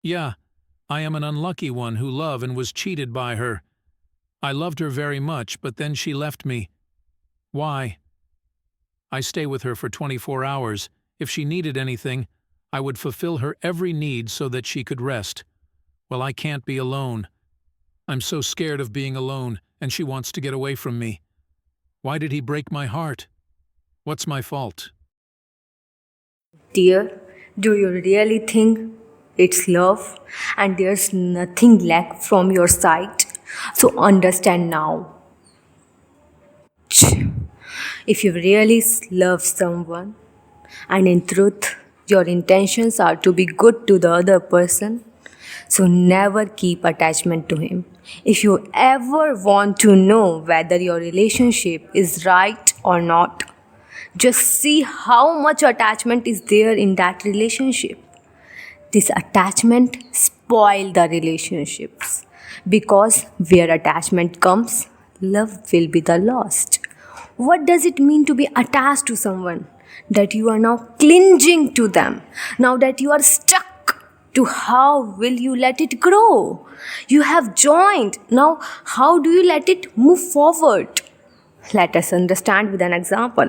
Yeah, I am an unlucky one who loved and was cheated by her. I loved her very much, but then she left me. Why? I stay with her for 24 hours. If she needed anything, I would fulfill her every need so that she could rest. Well, I can't be alone. I'm so scared of being alone, and she wants to get away from me. Why did he break my heart? What's my fault? Dear, do you really think it's love and there's nothing left from your side? So understand now. If you really love someone and in truth your intentions are to be good to the other person, so never keep attachment to him. If you ever want to know whether your relationship is right or not, just see how much attachment is there in that relationship. This attachment spoil the relationships because where attachment comes, love will be the lost. What does it mean to be attached to someone? That you are now clinging to them, now that you are stuck to how will you let it grow? You have joined, now how do you let it move forward? Let us understand with an example.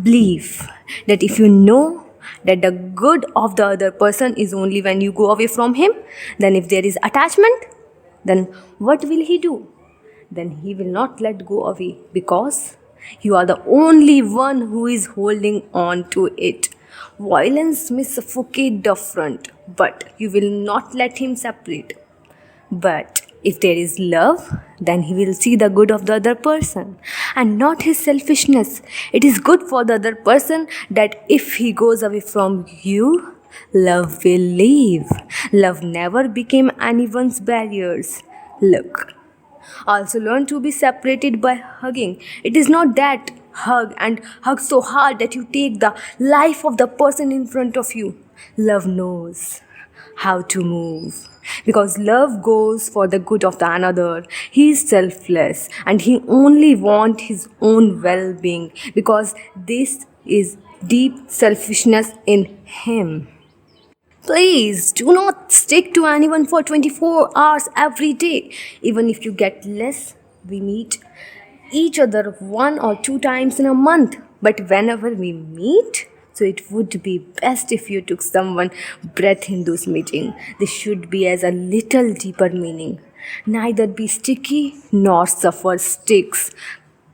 Believe that if you know that the good of the other person is only when you go away from him, then if there is attachment, then what will he do? Then he will not let go away because you are the only one who is holding on to it. Violence may suffocate the front, but you will not let him separate. But if there is love, then he will see the good of the other person and not his selfishness. It is good for the other person that if he goes away from you, love will leave. Love never became anyone's barriers. Look, also learn to be separated by hugging. It is not that hug and hug so hard that you take the life of the person in front of you. Love knows how to move because love goes for the good of the another. He is selfless and he only wants his own well-being because this is deep selfishness in him. Please do not stick to anyone for 24 hours every day. Even if you get less, we meet each other one or two times in a month. But whenever we meet, so it would be best if you took someone breath in those meeting. This should be as a little deeper meaning. Neither be sticky nor suffer sticks.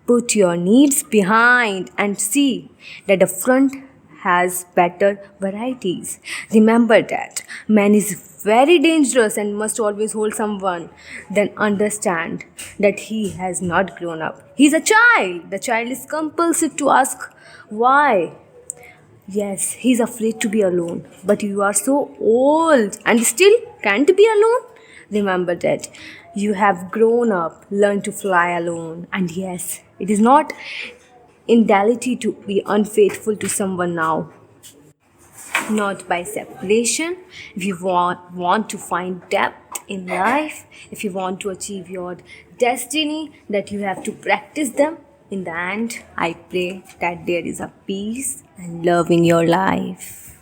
Put your needs behind and see that the front has better varieties. Remember that man is very dangerous and must always hold someone. Then understand that he has not grown up. He's a child. The child is compulsive to ask why. Yes, he's afraid to be alone. But you are so old and still can't be alone. Remember that you have grown up, learned to fly alone. And yes, it is not infidelity to be unfaithful to someone now. Not by separation. If you want to find depth in life, if you want to achieve your destiny, that you have to practice them. In the end, I pray that there is a peace and love in your life.